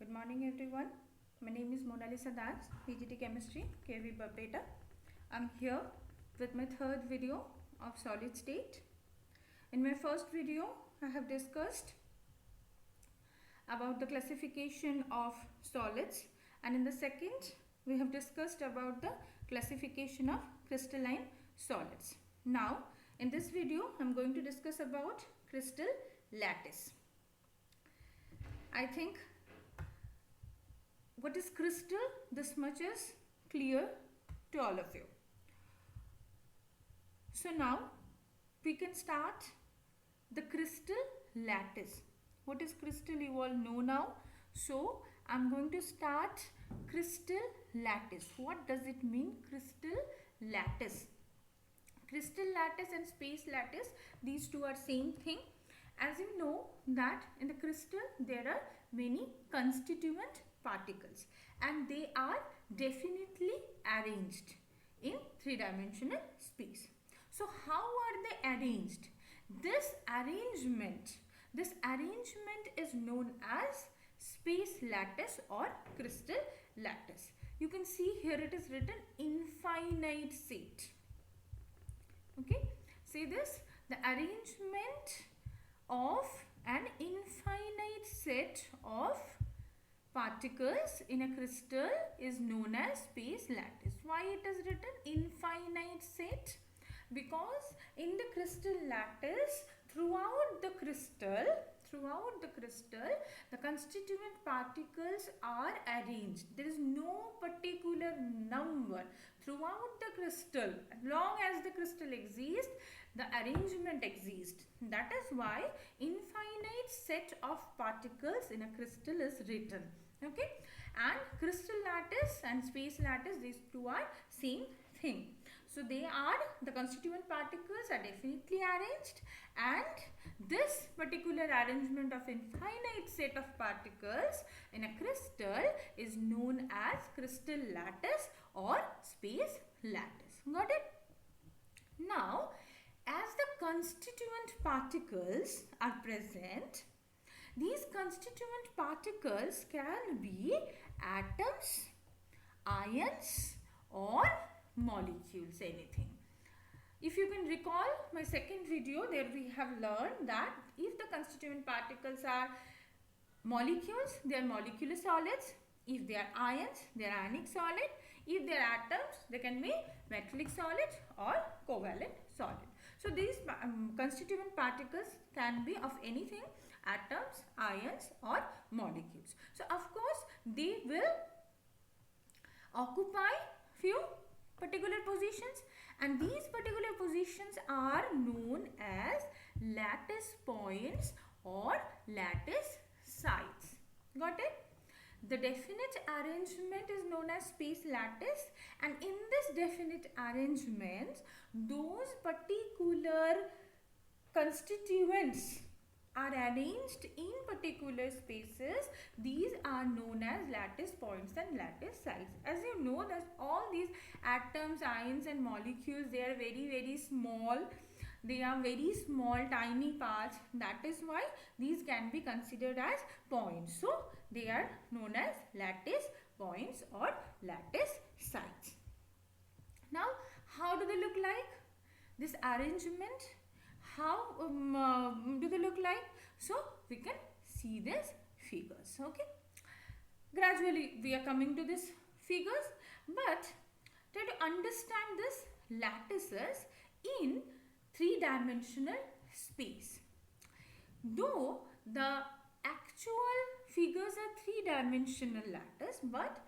Good morning everyone. My name is Monalisa, XII Chemistry, KV Barpeta. I'm here with my third video of solid state. In my first video, I have discussed about the classification of solids, and in the second, we have discussed about the classification of crystalline solids. Now, in this video, I'm going to discuss about crystal lattice. I think what is crystal, this much is clear to all of you. So now we can start the crystal lattice. What is crystal, you all know now. So I'm going to start crystal lattice. What does it mean, crystal lattice? Crystal lattice and space lattice, these two are same thing. As you know that in the crystal there are many constituent particles and they are definitely arranged in three-dimensional space. So how are they arranged? This arrangement is known as space lattice or crystal lattice. You can see here it is written infinite set. Okay, say this, the arrangement of an infinite set of particles in a crystal is known as space lattice. Why it is written infinite set? Because in the crystal lattice, throughout the crystal, the constituent particles are arranged. There is no particular number throughout the crystal. As long as the crystal exists, the arrangement exists. That is why infinite set of particles in a crystal is written. Okay, and crystal lattice and space lattice, these two are same thing. So they are, the constituent particles are definitely arranged, and this particular arrangement of infinite set of particles in a crystal is known as crystal lattice or space lattice. Got it? Now, as the constituent particles are present, these constituent particles can be atoms, ions or molecules, anything. If you can recall my second video, there we have learned that if the constituent particles are molecules, they are molecular solids. If they are ions, they are ionic solid. If they are atoms, they can be metallic solid or covalent solid. So these constituent particles can be of anything, atoms, ions or molecules. So of course they will occupy few particular positions, and these particular positions are known as lattice points or lattice sites. Got it? The definite arrangement is known as space lattice, and in this definite arrangement, those particular constituents are arranged in particular spaces. These are known as lattice points and lattice sites. As you know that all these atoms, ions and molecules, they are very small. They are very small, tiny parts. That is why these can be considered as points. So they are known as lattice points or lattice sites. Now, how do they look like? This arrangement, how do they look like? So we can see these figures. Okay, gradually we are coming to these figures, but try to understand this lattices in three-dimensional space. Though the actual figures are three-dimensional lattice, but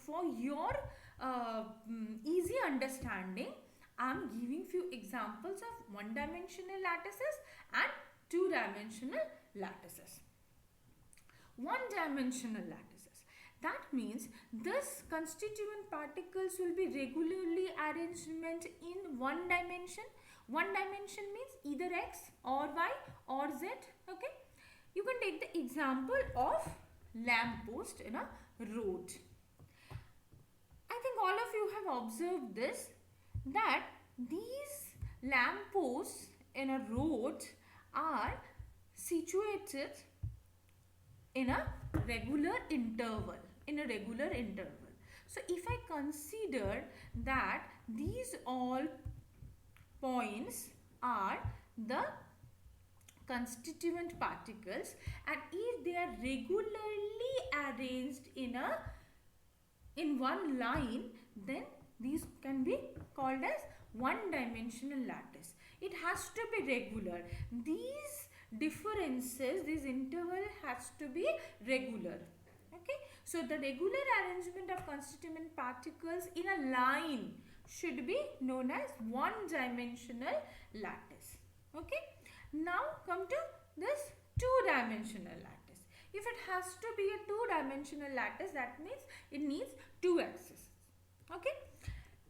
for your easy understanding, I am giving few examples of one-dimensional lattices and two-dimensional lattices. One-dimensional lattices, that means this constituent particles will be regularly arrangement in one dimension. One dimension means either x or y or z. Okay, you can take the example of lamp post in a road. I think all of you have observed this, that these lamp posts in a road are situated in a regular interval. So if I consider that these all points are the constituent particles, and if they are regularly arranged in one line, then these can be called as one-dimensional lattice. It has to be regular. These differences, this interval has to be regular. Okay, so the regular arrangement of constituent particles in a line should be known as one-dimensional lattice. Okay, now come to this two-dimensional lattice. If it has to be a two-dimensional lattice, that means it needs two axes. Okay,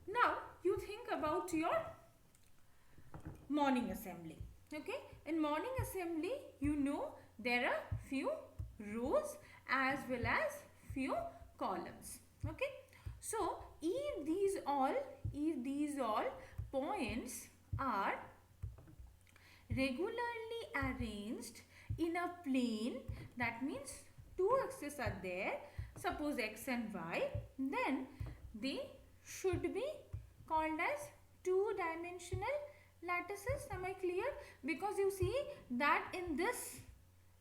now you think about your morning assembly. Okay, in morning assembly, you know there are few rows as well as few columns. Okay, so if these all points are regularly arranged in a plane, that means two axes are there, suppose x and y, then they should be called as two-dimensional lattices. Am I clear? Because you see that in this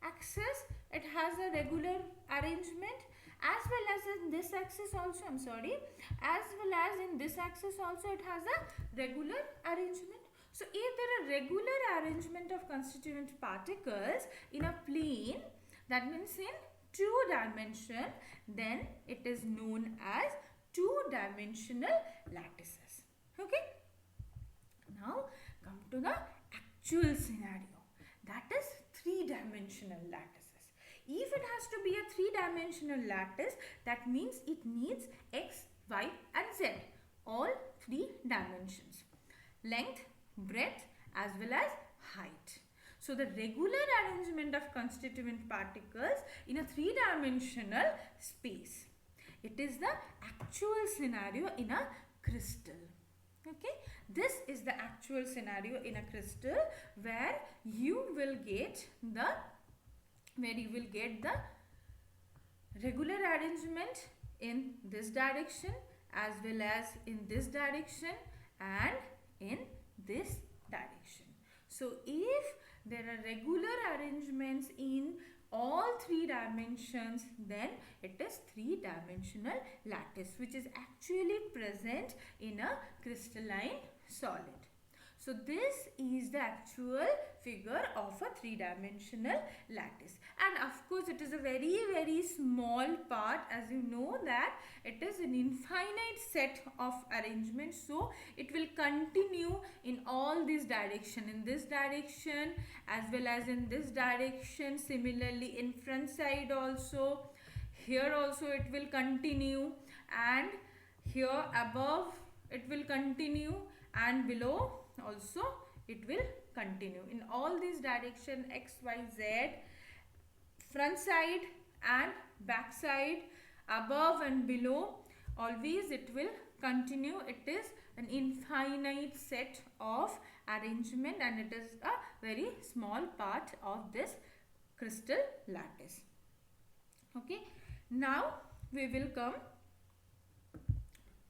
axis it has a regular arrangement, as well as in this axis also, as well as in this axis also it has a regular arrangement. So if there are regular arrangement of constituent particles in a plane, that means in two dimension, then it is known as two-dimensional lattices. Okay, now come to the actual scenario, that is three-dimensional lattices. If it has to be a three-dimensional lattice, that means it needs x, y and z, all three dimensions, length, breadth as well as height. So the regular arrangement of constituent particles in a three-dimensional space, it is the actual scenario in a crystal. Okay, this is the actual scenario in a crystal where you will get the regular arrangement in this direction as well as in this direction and in this direction. So if there are regular arrangements in all three dimensions, then it is three-dimensional lattice, which is actually present in a crystalline solid. So this is the actual figure of a three-dimensional lattice, and of course it is a very, very small part, as you know that it is an infinite set of arrangements. So it will continue in all these direction, in this direction as well as in this direction, similarly in front side also, here also it will continue, and here above it will continue, and below also it will continue in all these direction, x, y, z, front side and back side, above and below, always it will continue. It is an infinite set of arrangement, and it is a very small part of this crystal lattice. Okay, now we will come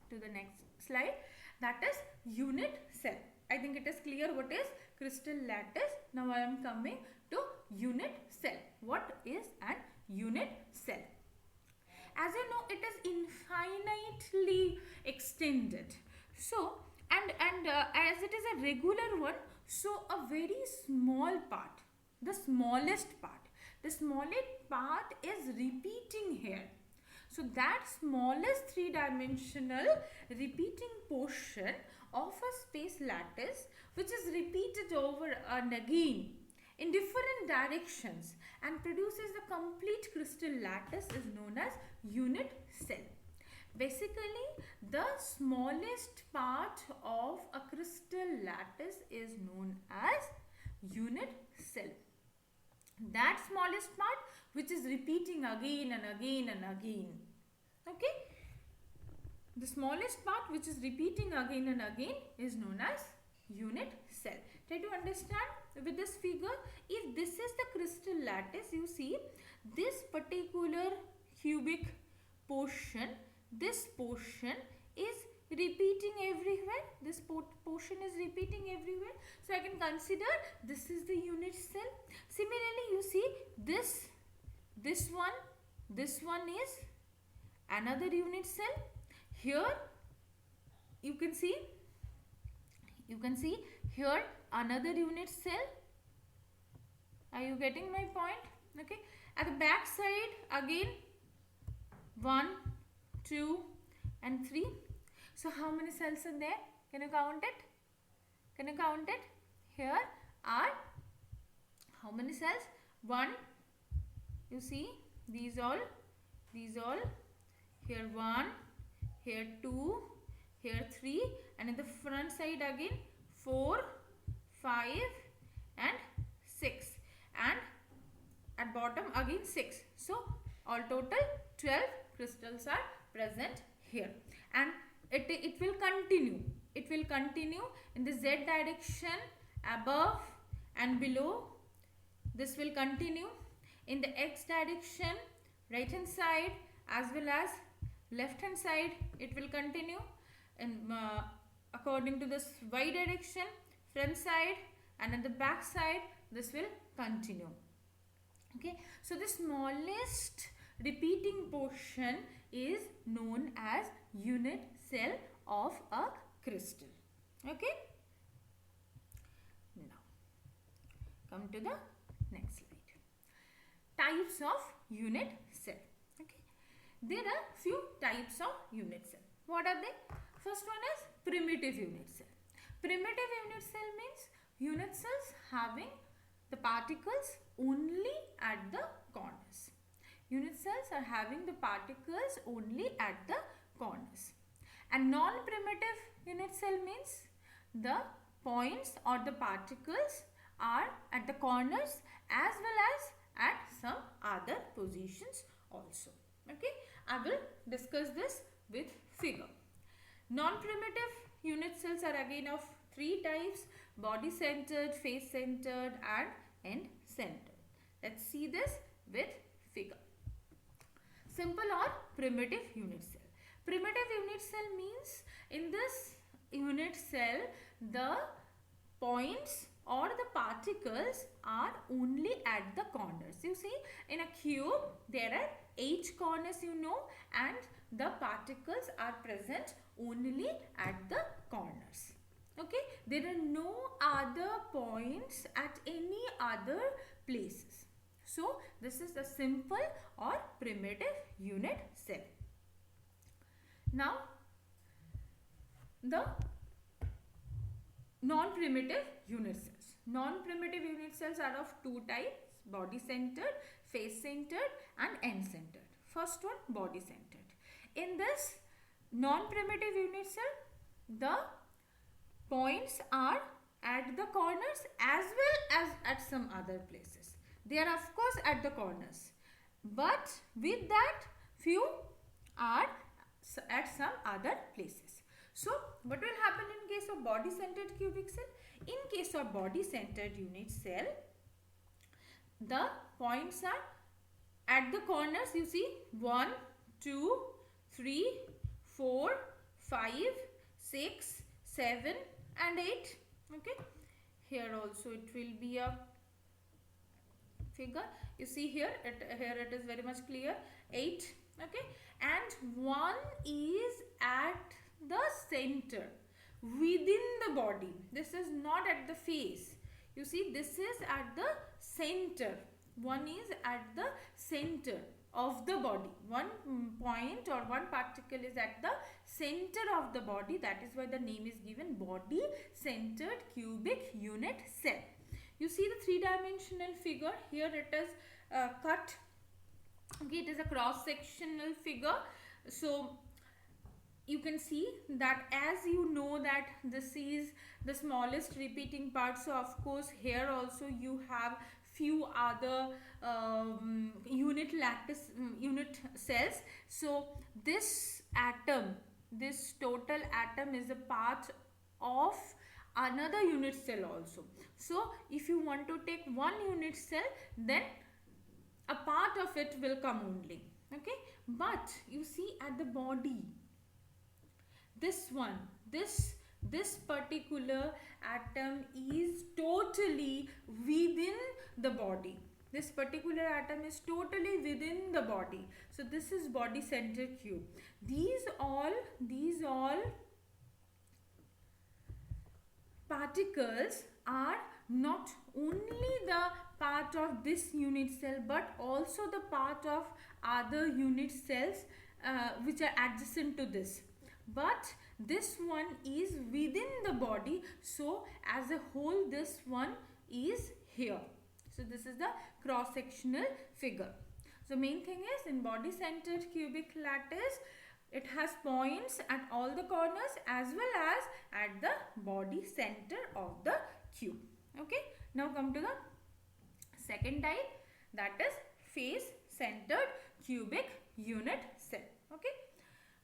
to the next slide, that is unit cell. I think it is clear what is crystal lattice. Now I am coming to unit cell. What is an unit cell? As you know, it is infinitely extended. So, and as it is a regular one, so a very small part, the smallest part is repeating here. So that smallest three-dimensional repeating portion of a space lattice, which is repeated over and again in different directions and produces the complete crystal lattice, is known as unit cell. Basically, the smallest part of a crystal lattice is known as unit cell. That smallest part which is repeating again and again and again. Okay? The smallest part which is repeating again and again is known as unit cell. Try to understand with this figure, if this is the crystal lattice, you see this particular cubic portion, this portion is repeating everywhere. This portion is repeating everywhere. So I can consider this is the unit cell. Similarly, you see this one is another unit cell. Here you can see here another unit cell. Are you getting my point? Okay. At the back side again 1, 2 and 3. So how many cells are there? Can you count it? Can you count it? Here are how many cells? 1. You see these all. Here 1, here 2, here 3, and in the front side again 4, 5 and 6, and at bottom again 6. So all total 12 crystals are present here, and it will continue. It will continue in the z direction above and below. This will continue in the x direction, right hand side as well as left hand side. It will continue in according to this y direction, front side, and at the back side this will continue. Okay, so the smallest repeating portion is known as unit cell of a crystal. Okay, now come to the next slide. Types of unit cell. Okay, there are few types of unit cell. What are they? First one is primitive unit cell. Primitive unit cell means unit cells having the particles only at the corners. Unit cells are having the particles only at the corners. And non-primitive unit cell means the points or the particles are at the corners as well as at some other positions also. Okay, I will discuss this with figure. Non-primitive unit cells are again of 3 types: body centered, face centered and end centered. Let's see this with figure. Simple or primitive unit cell. Primitive unit cell means in this unit cell the points or the particles are only at the corners. You see, in a cube there are 8 corners, you know, and the particles are present only at the corners. Okay, there are no other points at any other places. So this is a simple or primitive unit cell. Now the non-primitive unit cells. Non-primitive unit cells are of 2 types: body centered, face centered and end centered. First one, body centered. In this non-primitive unit cell, the points are at the corners as well as at some other places. They are of course at the corners, but with that few are at some other places. So what will happen in case of body centered cubic cell? In case of body centered unit cell, the points are at the corners. You see 1, 2, 3, 4, 5, 6, 7 and 8. Okay, here also it will be a figure. You see here it is very much clear, 8. Okay, and 1 is at the center within the body. This is not at the face. You see, this is at the center. 1 is at the center of the body. One point or one particle is at the center of the body. That is why the name is given body centered cubic unit cell. You see the 3-dimensional figure. Here it is cut. Okay, it is a cross-sectional figure. So you can see that, as you know that this is the smallest repeating part, so of course here also you have few other unit cells. So this atom, this total atom is a part of another unit cell also. So if you want to take one unit cell, then a part of it will come only. Okay, but you see at the body, this one, this particular atom is totally within the body. This particular atom is totally within the body. So this is body center cube. These all particles are not only the part of this unit cell, but also the part of other unit cells which are adjacent to this. But this one is within the body, so as a whole this one is here. So this is the cross sectional figure. So main thing is, in body centered cubic lattice, it has points at all the corners as well as at the body center of the cube. Okay, now come to the second type, that is face centered cubic unit cell. Okay,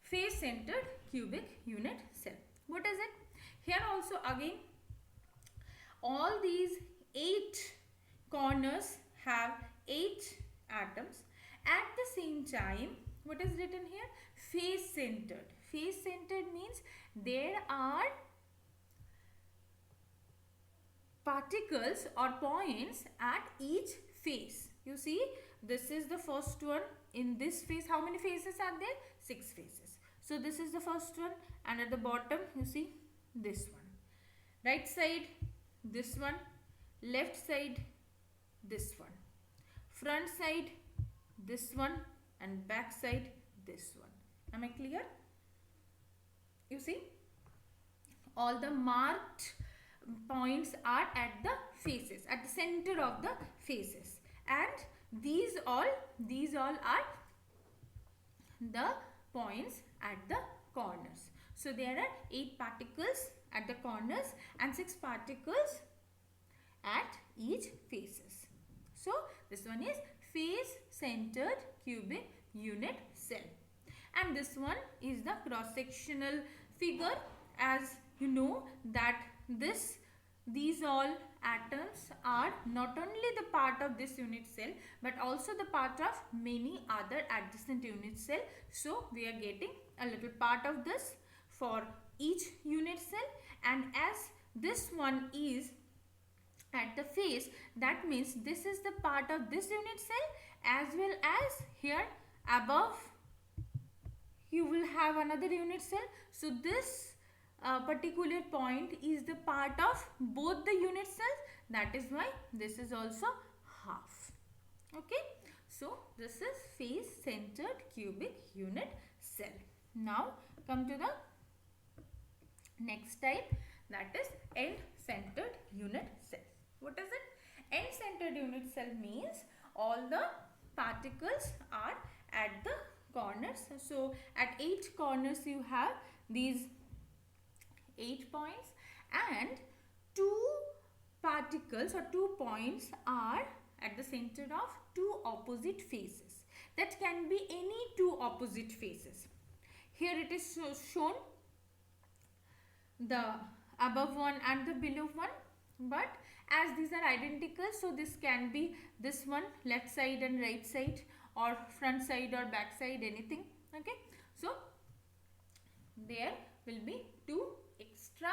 face centered cubic unit cell. What is it? Here also again, all these 8 corners have 8 atoms. At the same time, what is written here? Face centered. Face centered means there are particles or points at each face. You see, this is the first one. In this face, how many faces are there? 6 faces. So this is the first one, and at the bottom you see this one. Right side, this one. Left side, this one. Front side, this one, and back side, this one. Am I clear? You see, all the marked points are at the faces, at the center of the faces, and these all are the points at the corners. So there are 8 particles at the corners and 6 particles at each faces. So this one is face centered cubic unit cell, and this one is the cross sectional figure. As you know that these all atoms are not only the part of this unit cell, but also the part of many other adjacent unit cell. So we are getting a little part of this for each unit cell, and as this one is at the face, that means this is the part of this unit cell, as well as here above you will have another unit cell. So this particular point is the part of both the unit cells. That is why this is also half. Okay, so this is face centered cubic unit cell. Now come to the next type, that is end centered unit cell. What is it? End centered unit cell means all the particles are at the corners. So at 8 corners you have these 8 points, and 2 particles or 2 points are at the center of 2 opposite faces. That can be any 2 opposite faces. Here it is shown the above one and the below one, but as these are identical, so this can be this one, left side and right side, or front side or back side, anything. Okay, so there will be 2 extra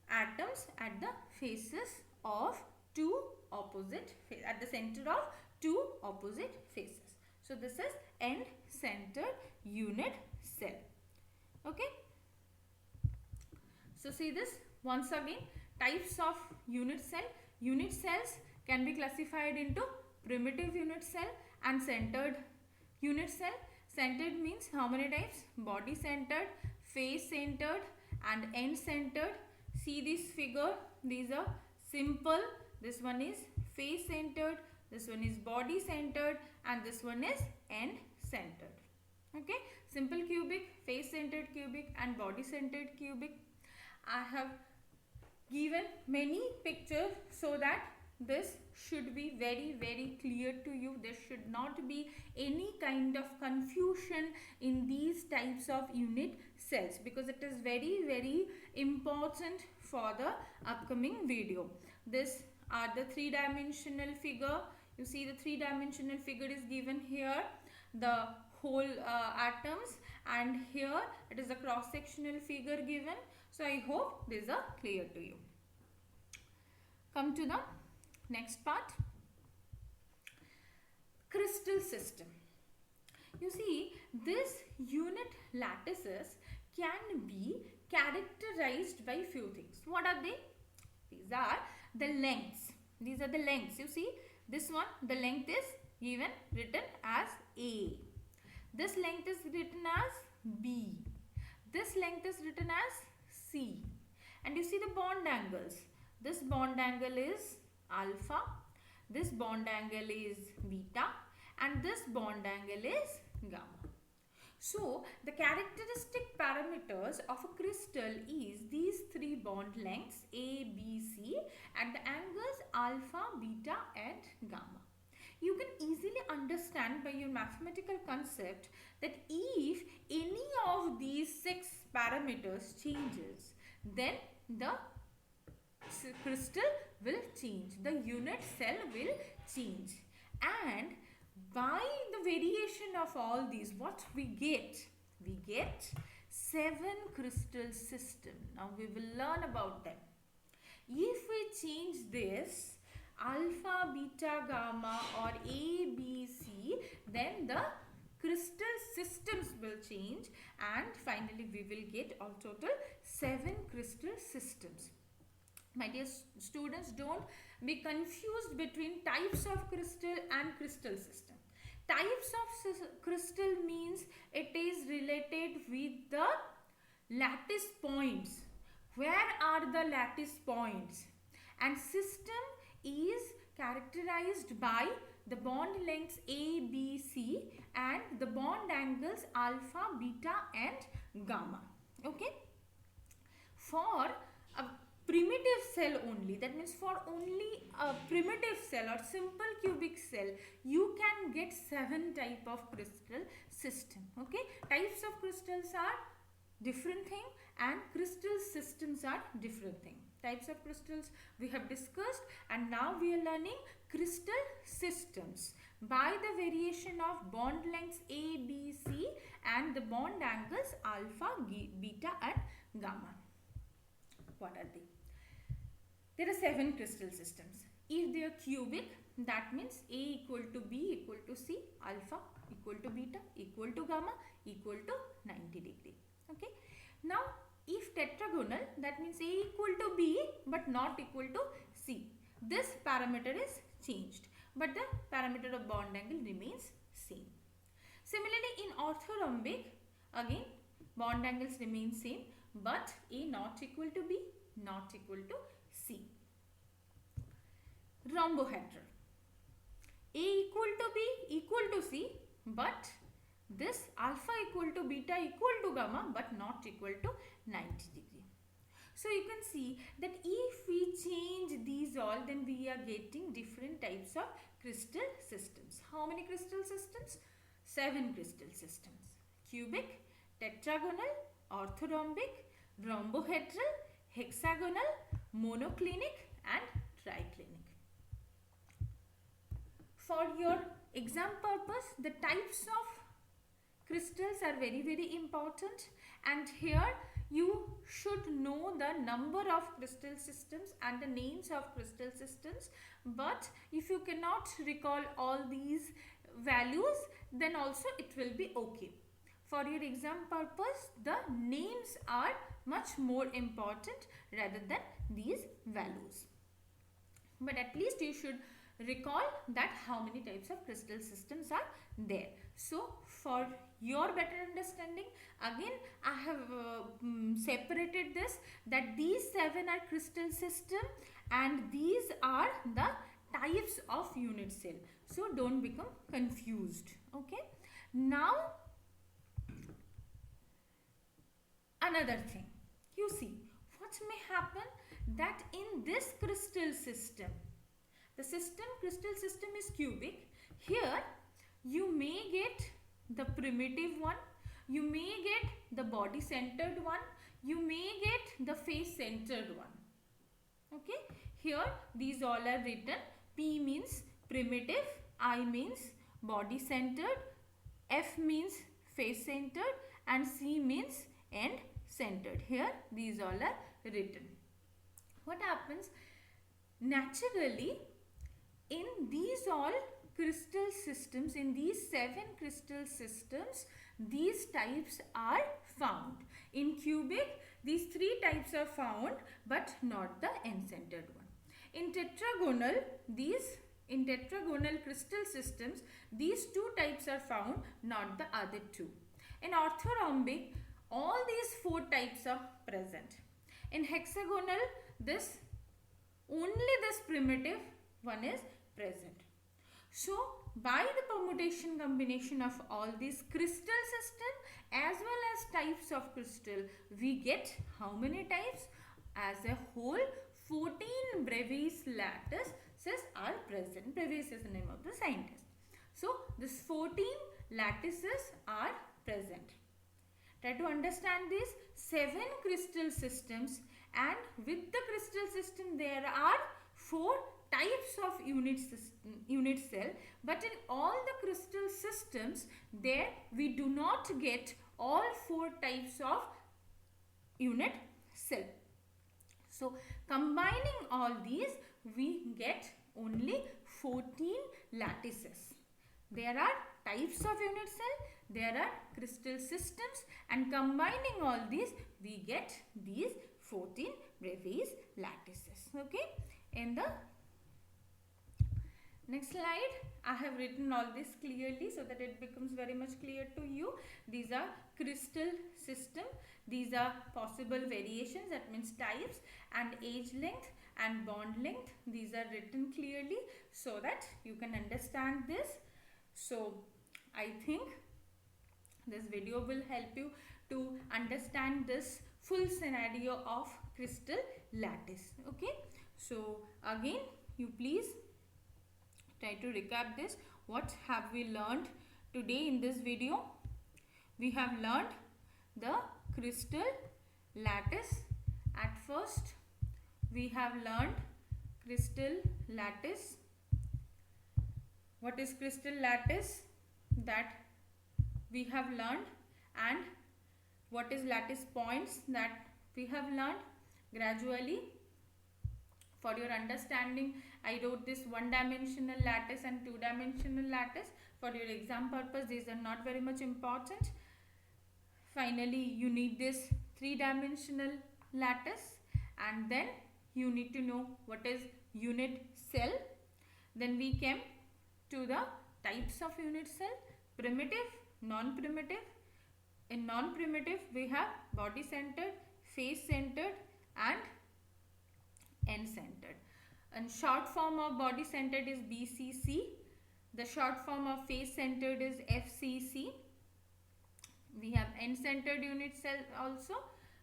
atoms at the faces of 2 opposite faces, at the center of 2 opposite faces. So this is end centered unit cell. Okay, so see this once again, types of unit cell. Unit cells can be classified into primitive unit cell and centered unit cell. Centered means how many types? Body centered, face centered, and end centered. See this figure, these are simple. This one is face centered, this one is body centered, and this one is end centered. Okay, simple cubic, face centered cubic, and body centered cubic. I have given many pictures so that this should be very clear to you. There should not be any kind of confusion in these types of unit cells, because it is very important for the upcoming video. This are the three-dimensional figure. You see the three-dimensional figure is given here, the whole atoms, and here it is a cross-sectional figure given. So I hope these are clear to you. Come to the next part. Crystal system. You see, this unit lattices can be characterized by few things. What are they? These are the lengths. These are the lengths. You see, this one, the length is given, written as A. This length is written as B. This length is written as C. And you see the bond angles. This bond angle is alpha. This bond angle is beta. And this bond angle is gamma. So, the characteristic parameters of a crystal is these three bond lengths A, B, C, and the angles alpha, beta and gamma. You can easily understand by your mathematical concept that if any of these 6 parameters changes, then the crystal will change, the unit cell will change. And by the variation of all these, what we get? We get 7 crystal system. Now we will learn about them. If we change this alpha, beta, gamma or A, B, C, then the crystal systems will change and finally we will get all total 7 crystal systems. My dear students, don't be confused between types of crystal and crystal system. Types of crystal means it is related with the lattice points. Where are the lattice points? And system is characterized by the bond lengths A, B, C and the bond angles alpha, beta and gamma. Okay. For a primitive cell only, that means for only a primitive cell or simple cubic cell, you can get 7 type of crystal system. Okay. Types of crystals are different thing and crystal systems are different thing. Types of crystals we have discussed, and now we are learning crystal systems by the variation of bond lengths A, B, C and the bond angles alpha, beta and gamma. What are they? There are 7 crystal systems. If they are cubic, that means A equal to B equal to C, alpha equal to beta equal to gamma equal to 90 degree. Okay. Now, if tetragonal, that means A equal to B but not equal to C. This parameter is changed, but the parameter of bond angle remains same. Similarly, in orthorhombic, again bond angles remain same, but A not equal to B, not equal to C. Rhombohedral, A equal to B equal to C, but this alpha equal to beta equal to gamma but not equal to 90 degree. So you can see that if we change these all, then we are getting different types of crystal systems. How many crystal systems? 7 crystal systems. Cubic, tetragonal, orthorhombic, rhombohedral, hexagonal, monoclinic and triclinic. For your exam purpose, the types of crystals are very, very important, and here you should know the number of crystal systems and the names of crystal systems. But if you cannot recall all these values, then also it will be okay. For your exam purpose, the names are much more important rather than these values. But at least you should recall that how many types of crystal systems are there. So for your better understanding, again I have separated this, that these 7 are crystal system and these are the types of unit cell. So don't become confused. Okay. Now another thing, you see what may happen, that in this crystal system, the crystal system is cubic. Here you may get the primitive one, you may get the body centered one, you may get the face centered one. Okay, here these all are written. P means primitive, I means body centered, F means face centered, and C means end centered. Here these all are written. What happens? Naturally, in these all crystal systems, in these 7 crystal systems, these types are found. In cubic, these 3 types are found, but not the end-centered one. In tetragonal crystal systems, these 2 types are found, not the other 2. In orthorhombic, all these 4 types are present. In hexagonal, only this primitive one is present. So, by the permutation combination of all these crystal system as well as types of crystal, we get how many types? As a whole, 14 brevis lattices are present. Brevis is the name of the scientist. So, these 14 lattices are present. Try to understand these 7 crystal systems, and with the crystal system there are 4 types of unit cell, but in all the crystal systems there we do not get all 4 types of unit cell. So combining all these we get only 14 lattices. There are types of unit cell, there are crystal systems, and combining all these we get these 14 brevis lattices. Okay, in the next slide I have written all this clearly so that it becomes very much clear to you. These are crystal system, these are possible variations, that means types, and age length and bond length. These are written clearly so that you can understand this. So I think this video will help you to understand this full scenario of crystal lattice. Okay, so again you please try to recap this. What have we learned today in this video? We have learned the crystal lattice. At first we have learned crystal lattice. What is crystal lattice? That we have learned, and what is lattice points? That we have learned gradually. For your understanding, I wrote this 1-dimensional lattice and 2-dimensional lattice. For your exam purpose, these are not very much important. Finally, you need this 3-dimensional lattice, and then you need to know what is unit cell. Then we came to the types of unit cell: primitive, non-primitive. In non-primitive, we have body centered, face centered, and end centered. And short form of body centered is BCC. The short form of face centered is FCC. We have end centered unit cell also,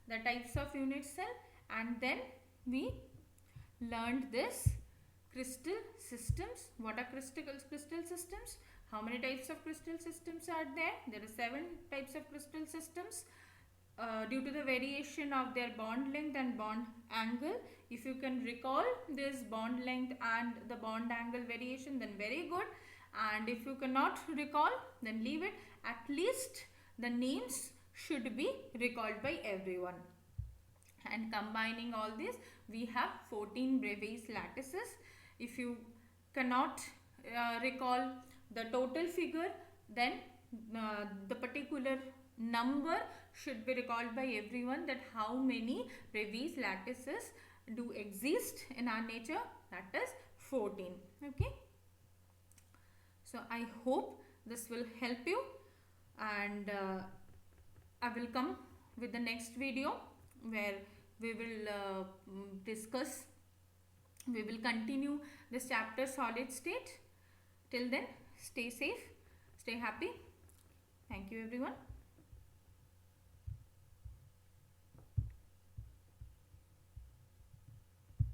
the types of unit cell, and then we learned this crystal systems. What are crystal systems? How many types of crystal systems are there? There are 7 types of crystal systems. Due to the variation of their bond length and bond angle, if you can recall this bond length and the bond angle variation, then very good. And if you cannot recall, then leave it. At least the names should be recalled by everyone. And combining all this, we have 14 brevis lattices. If you cannot recall the total figure, then the particular number should be recalled by everyone, that how many brevis lattices do exist in our nature. That is 14. Okay, so I hope this will help you, and I will come with the next video where we will we will continue this chapter solid state. Till then, stay safe, stay happy. Thank you everyone.